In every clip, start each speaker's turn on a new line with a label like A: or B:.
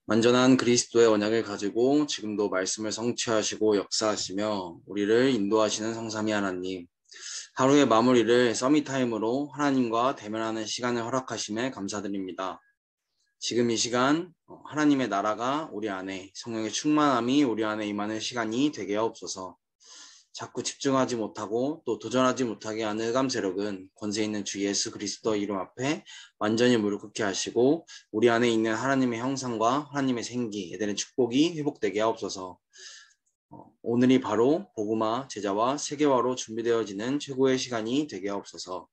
A: 완전한 그리스도의 언약을 가지고 지금도 말씀을 성취하시고 역사하시며 우리를 인도하시는 성삼위 하나님, 하루의 마무리를 서밋타임으로 하나님과 대면하는 시간을 허락하심에 감사드립니다. 지금 이 시간 하나님의 나라가 우리 안에, 성령의 충만함이 우리 안에 임하는 시간이 되게 하옵소서. 자꾸 집중하지 못하고 또 도전하지 못하게 하는 흑암 세력은 권세 있는 주 예수 그리스도 이름 앞에 완전히 무릎 꿇게 하시고 우리 안에 있는 하나님의 형상과 하나님의 생기, 에덴의 축복이 회복되게 하옵소서. 오늘이 바로 복음화, 제자화, 세계화로 준비되어지는 최고의 시간이 되게 하옵소서.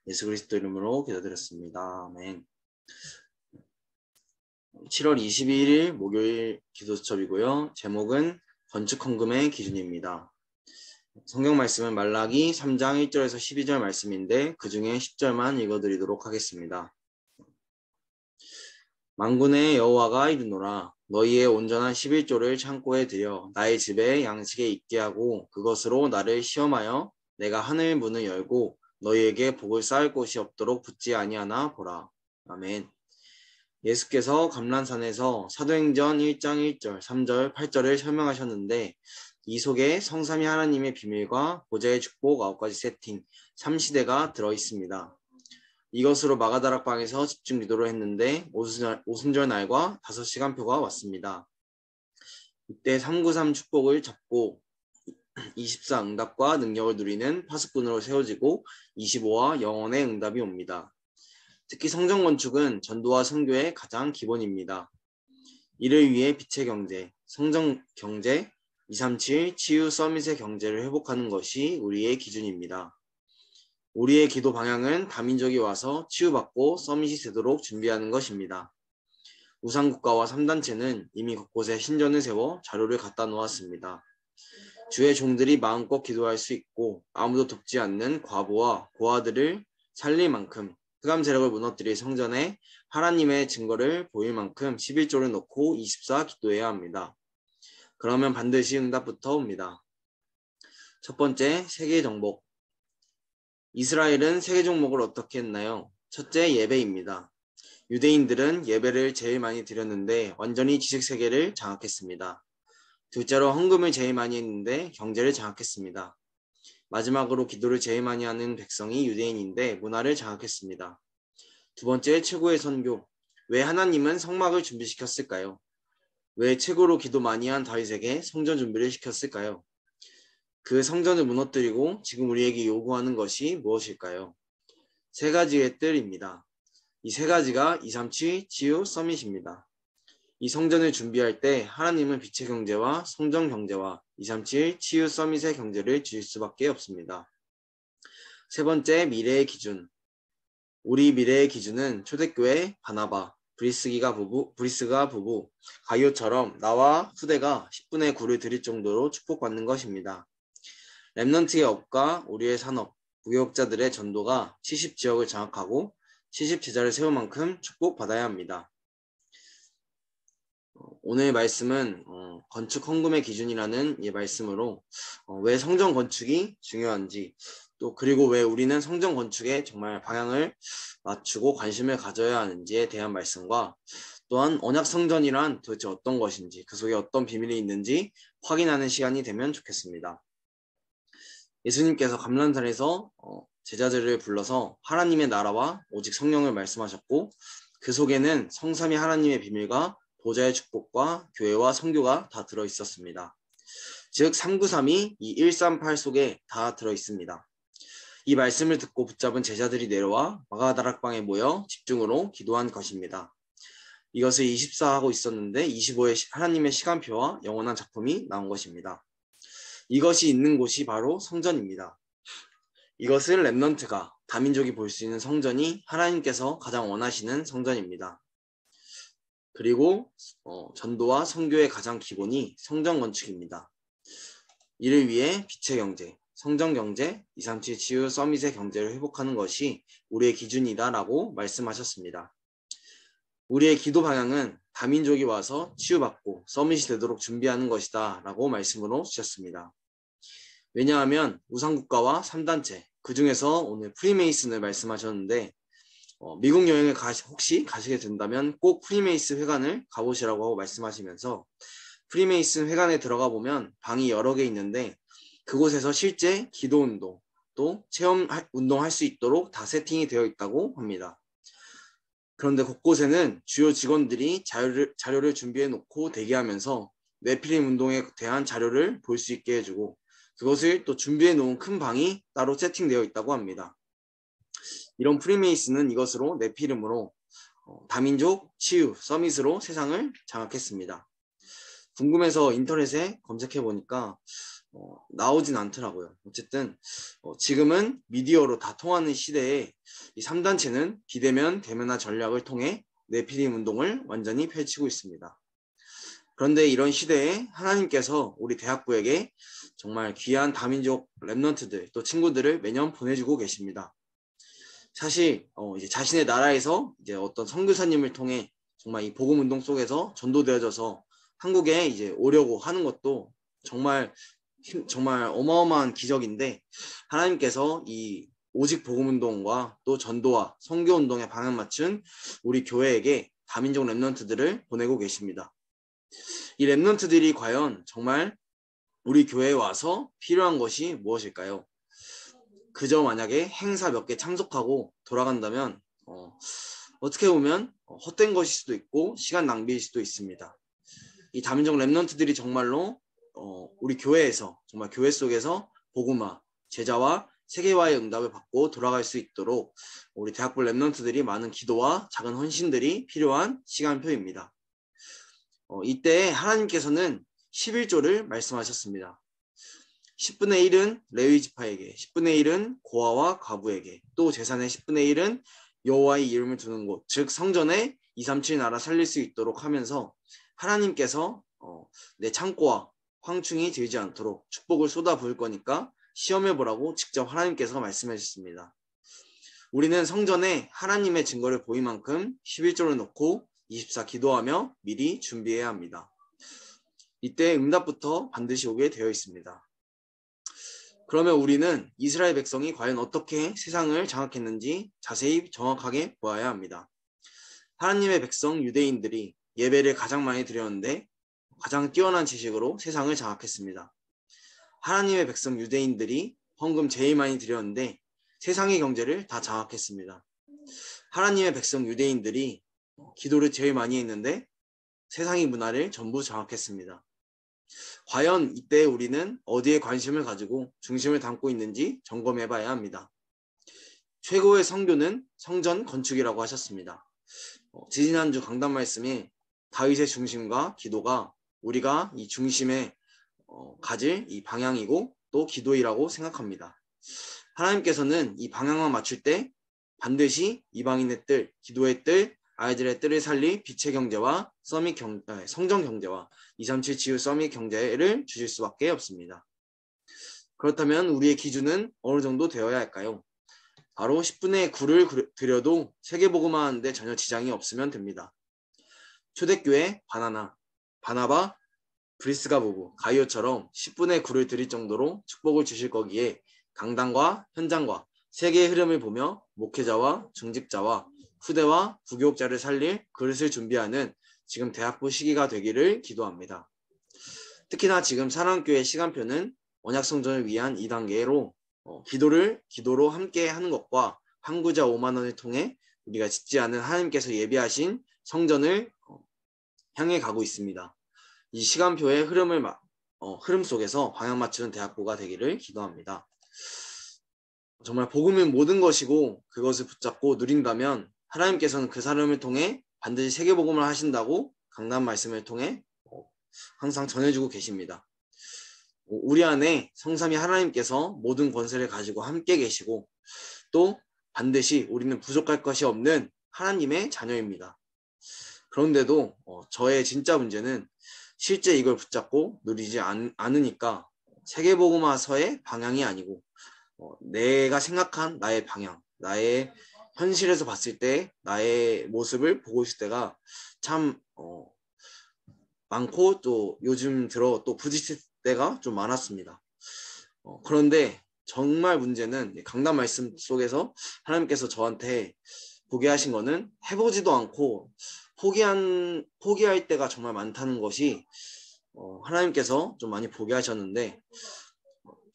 A: 예수 그리스도 이름으로 기도드렸습니다. 아멘. 7월 22일 목요일 기도수첩이고요. 제목은 건축 헌금의 기준입니다. 성경 말씀은 말라기 3장 1절에서 12절 말씀인데 그 중에 10절만 읽어드리도록 하겠습니다. 만군의 여호와가 이르노라. 너희의 온전한 11조를 창고에 들여 나의 집에 양식에 있게 하고 그것으로 나를 시험하여 내가 하늘 문을 열고 너희에게 복을 쌓을 곳이 없도록 붙지 아니하나 보라. 아멘. 예수께서 감람산에서 사도행전 1장 1절, 3절, 8절을 설명하셨는데 이 속에 성삼위 하나님의 비밀과 보좌의 축복 9가지 세팅, 3시대가 들어있습니다. 이것으로 마가다락방에서 집중 기도를 했는데 오순절 날과 5시간표가 왔습니다. 이때 393 축복을 잡고 24 응답과 능력을 누리는 파수꾼으로 세워지고 25와 영혼의 응답이 옵니다. 특히 성전 건축은 전도와 선교의 가장 기본입니다. 이를 위해 빛의 경제, 성전 경제, 237 치유 서밋의 경제를 회복하는 것이 우리의 기준입니다. 우리의 기도 방향은 다민족이 와서 치유받고 서밋이 되도록 준비하는 것입니다. 우상국가와 3단체는 이미 곳곳에 신전을 세워 자료를 갖다 놓았습니다. 주의 종들이 마음껏 기도할 수 있고 아무도 돕지 않는 과부와 고아들을 살릴 만큼 흑암 세력을 무너뜨릴 성전에 하나님의 증거를 보일 만큼 11조를 놓고 24 기도해야 합니다. 그러면 반드시 응답부터 옵니다. 첫 번째, 세계 정복. 이스라엘은 세계 종목을 어떻게 했나요? 첫째, 예배입니다. 유대인들은 예배를 제일 많이 드렸는데 완전히 지식세계를 장악했습니다. 둘째로 헌금을 제일 많이 했는데 경제를 장악했습니다. 마지막으로 기도를 제일 많이 하는 백성이 유대인인데 문화를 장악했습니다. 두 번째, 최고의 선교. 왜 하나님은 성막을 준비시켰을까요? 왜 최고로 기도 많이 한 다윗에게 성전 준비를 시켰을까요? 그 성전을 무너뜨리고 지금 우리에게 요구하는 것이 무엇일까요? 세 가지의 뜰입니다. 이 세 가지가 237 치유 서밋입니다. 이 성전을 준비할 때 하나님은 빛의 경제와 성전 경제와 237 치유 서밋의 경제를 주실 수밖에 없습니다. 세 번째, 미래의 기준. 우리 미래의 기준은 초대교회 바나바, 브리스가 부부, 가이오처럼 나와 후대가 10분의 9를 드릴 정도로 축복받는 것입니다. 렘넌트의 업과 우리의 산업, 무역자들의 전도가 70지역을 장악하고 70제자를 세울 만큼 축복받아야 합니다. 오늘 말씀은 건축 헌금의 기준이라는 이 말씀으로 왜 성전 건축이 중요한지 또 그리고 왜 우리는 성전 건축에 정말 방향을 맞추고 관심을 가져야 하는지에 대한 말씀과 또한 언약 성전이란 도대체 어떤 것인지 그 속에 어떤 비밀이 있는지 확인하는 시간이 되면 좋겠습니다. 예수님께서 감람산에서 제자들을 불러서 하나님의 나라와 오직 성령을 말씀하셨고 그 속에는 성삼위 하나님의 비밀과 보좌의 축복과 교회와 선교가 다 들어있었습니다. 즉 393이 이 138 속에 다 들어있습니다. 이 말씀을 듣고 붙잡은 제자들이 내려와 마가다락방에 모여 집중으로 기도한 것입니다. 이것을 24 하고 있었는데 25의 하나님의 시간표와 영원한 작품이 나온 것입니다. 이것이 있는 곳이 바로 성전입니다. 이것을 렘넌트가 다민족이 볼 수 있는 성전이 하나님께서 가장 원하시는 성전입니다. 그리고 전도와 선교의 가장 기본이 성전 건축입니다. 이를 위해 빛의 경제, 성전 경제, 237 치유 서밋의 경제를 회복하는 것이 우리의 기준이다라고 말씀하셨습니다. 우리의 기도 방향은 다민족이 와서 치유받고 서밋이 되도록 준비하는 것이다 라고 말씀으로 주셨습니다. 왜냐하면 우상국가와 3단체, 그 중에서 오늘 프리메이슨을 말씀하셨는데 미국 여행을 혹시 가시게 된다면 꼭 프리메이슨 회관을 가보시라고 하고 말씀하시면서 프리메이슨 회관에 들어가 보면 방이 여러 개 있는데 그곳에서 실제 기도 운동 또 체험 운동할 수 있도록 다 세팅이 되어 있다고 합니다. 그런데 곳곳에는 주요 직원들이 자료를 준비해 놓고 대기하면서 네피림 운동에 대한 자료를 볼 수 있게 해주고 그것을 또 준비해 놓은 큰 방이 따로 세팅되어 있다고 합니다. 이런 프리메이슨은 이것으로 네피림으로 다민족 치유 서밋으로 세상을 장악했습니다. 궁금해서 인터넷에 검색해 보니까 나오진 않더라고요. 어쨌든 지금은 미디어로 다 통하는 시대에 이 3단체는 비대면 대면화 전략을 통해 네피림 운동을 완전히 펼치고 있습니다. 그런데 이런 시대에 하나님께서 우리 대학부에게 정말 귀한 다민족 랩넌트들 또 친구들을 매년 보내주고 계십니다. 사실 이제 자신의 나라에서 이제 어떤 선교사님을 통해 정말 이 복음 운동 속에서 전도되어져서 한국에 이제 오려고 하는 것도 정말 어마어마한 기적인데 하나님께서 이 오직 복음 운동과 또 전도와 선교 운동에 방향 맞춘 우리 교회에게 다민족 랩넌트들을 보내고 계십니다. 이 랩넌트들이 과연 정말 우리 교회에 와서 필요한 것이 무엇일까요? 그저 만약에 행사 몇 개 참석하고 돌아간다면 어떻게 보면 헛된 것일 수도 있고 시간 낭비일 수도 있습니다. 이 다민족 랩넌트들이 정말로 우리 교회에서 정말 교회 속에서 복음화, 제자와 세계화의 응답을 받고 돌아갈 수 있도록 우리 대학부 랩넌트들이 많은 기도와 작은 헌신들이 필요한 시간표입니다. 이때 하나님께서는 11조를 말씀하셨습니다. 10분의 1은 레위 지파에게, 10분의 1은 고아와 과부에게, 또 재산의 10분의 1은 여호와의 이름을 두는 곳, 즉 성전에 237 나라 살릴 수 있도록 하면서 하나님께서 내 창고와 황충이 들지 않도록 축복을 쏟아 부을 거니까 시험해보라고 직접 하나님께서 말씀해 주셨습니다. 우리는 성전에 하나님의 증거를 보일 만큼 11조를 놓고 24 기도하며 미리 준비해야 합니다. 이때 응답부터 반드시 오게 되어 있습니다. 그러면 우리는 이스라엘 백성이 과연 어떻게 세상을 장악했는지 자세히 정확하게 보아야 합니다. 하나님의 백성 유대인들이 예배를 가장 많이 드렸는데 가장 뛰어난 지식으로 세상을 장악했습니다. 하나님의 백성 유대인들이 헌금 제일 많이 드렸는데 세상의 경제를 다 장악했습니다. 하나님의 백성 유대인들이 기도를 제일 많이 했는데 세상의 문화를 전부 장악했습니다. 과연 이때 우리는 어디에 관심을 가지고 중심을 담고 있는지 점검해 봐야 합니다. 최고의 성교는 성전 건축이라고 하셨습니다. 지지난주 강단 말씀에 다윗의 중심과 기도가 우리가 이 중심에 가질 이 방향이고 또 기도이라고 생각합니다. 하나님께서는 이 방향만 맞출 때 반드시 이방인의 뜰, 기도의 뜰, 아이들의 뜰을 살릴 빛의 경제와 성전 경제와 237 치유 서밋 경제를 주실 수밖에 없습니다. 그렇다면 우리의 기준은 어느 정도 되어야 할까요? 바로 10분의 9를 드려도 세계복음화 하는데 전혀 지장이 없으면 됩니다. 초대교회 바나바, 브리스가 부부, 가이오처럼 10분의 9를 드릴 정도로 축복을 주실 거기에 강단과 현장과 세계의 흐름을 보며 목회자와 중직자와 후대와 부교육자를 살릴 그릇을 준비하는 지금 대학부 시기가 되기를 기도합니다. 특히나 지금 사랑교회 시간표는 언약성전을 위한 2단계로 기도로 함께 하는 것과 환구자 5만 원을 통해 우리가 짓지 않은 하나님께서 예비하신 성전을 향해 가고 있습니다. 이 시간표의 흐름 속에서 방향 맞추는 대학부가 되기를 기도합니다. 정말 복음은 모든 것이고 그것을 붙잡고 누린다면 하나님께서는 그 사람을 통해 반드시 세계복음을 하신다고 강단 말씀을 통해 항상 전해주고 계십니다. 우리 안에 성삼위 하나님께서 모든 권세를 가지고 함께 계시고 또 반드시 우리는 부족할 것이 없는 하나님의 자녀입니다. 그런데도 저의 진짜 문제는 실제 이걸 붙잡고 누리지 않으니까 세계복음화서의 방향이 아니고 내가 생각한 나의 방향, 나의 현실에서 봤을 때 나의 모습을 보고 있을 때가 참 많고 또 요즘 들어 또 부딪힐 때가 좀 많았습니다. 그런데 정말 문제는 강단 말씀 속에서 하나님께서 저한테 보게 하신 거는 해보지도 않고 포기할 때가 정말 많다는 것이 하나님께서 좀 많이 보게 하셨는데,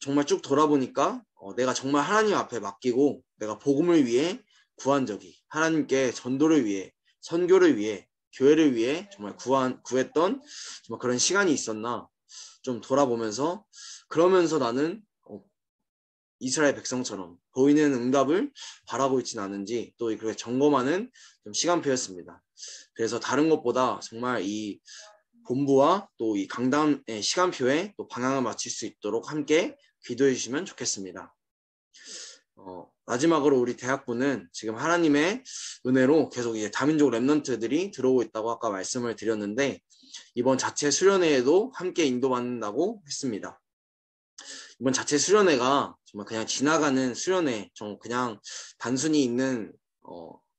A: 정말 쭉 돌아보니까 내가 정말 하나님 앞에 맡기고 내가 복음을 위해 구한 적이, 하나님께 전도를 위해, 선교를 위해, 교회를 위해 정말 구했던 정말 그런 시간이 있었나 좀 돌아보면서, 그러면서 나는 이스라엘 백성처럼 보이는 응답을 바라고 있지는 않은지 또 그렇게 점검하는 좀 시간표였습니다. 그래서 다른 것보다 정말 이 본부와 또 이 강단의 시간표에 또 방향을 맞출 수 있도록 함께 기도해 주시면 좋겠습니다. 마지막으로 우리 대학부는 지금 하나님의 은혜로 계속 이제 다민족 랩런트들이 들어오고 있다고 아까 말씀을 드렸는데, 이번 자체 수련회에도 함께 인도받는다고 했습니다. 이번 자체 수련회가 정말 그냥 지나가는 수련회, 그냥 단순히 있는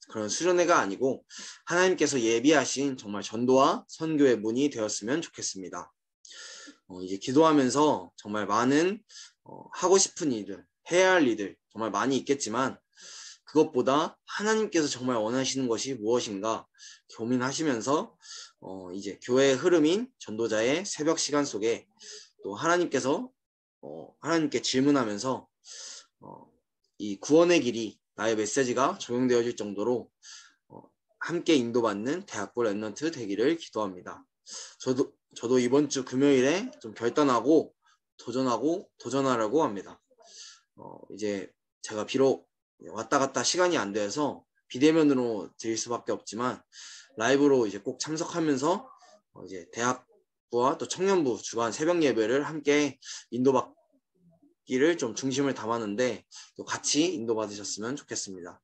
A: 그런 수련회가 아니고 하나님께서 예비하신 정말 전도와 선교의 문이 되었으면 좋겠습니다. 이제 기도하면서 정말 많은 하고 싶은 일들, 해야 할 일들 정말 많이 있겠지만, 그것보다 하나님께서 정말 원하시는 것이 무엇인가 고민하시면서 이제 교회의 흐름인 전도자의 새벽 시간 속에 또 하나님께 질문하면서 이 구원의 길이 나의 메시지가 적용되어질 정도로 함께 인도받는 대학부 랩런트 되기를 기도합니다. 저도 이번 주 금요일에 좀 결단하고 도전하려고 합니다. 이제 제가 비록 왔다 갔다 시간이 안 돼서 비대면으로 드릴 수밖에 없지만, 라이브로 이제 꼭 참석하면서 이제 대학부와 또 청년부 주간 새벽 예배를 함께 인도받기를 좀 중심을 담았는데, 또 같이 인도받으셨으면 좋겠습니다.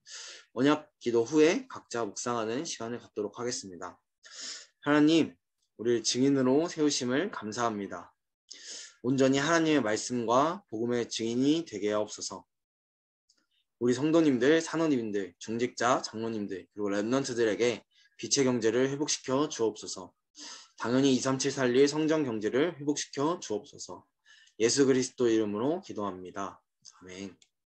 A: 언약 기도 후에 각자 묵상하는 시간을 갖도록 하겠습니다. 하나님, 우리를 증인으로 세우심을 감사합니다. 온전히 하나님의 말씀과 복음의 증인이 되게 하옵소서. 우리 성도님들, 산원님들, 중직자, 장로님들, 그리고 랩런트들에게 빛의 경제를 회복시켜 주옵소서. 당연히 23741 성장 경제를 회복시켜 주옵소서. 예수 그리스도 이름으로 기도합니다. 아멘.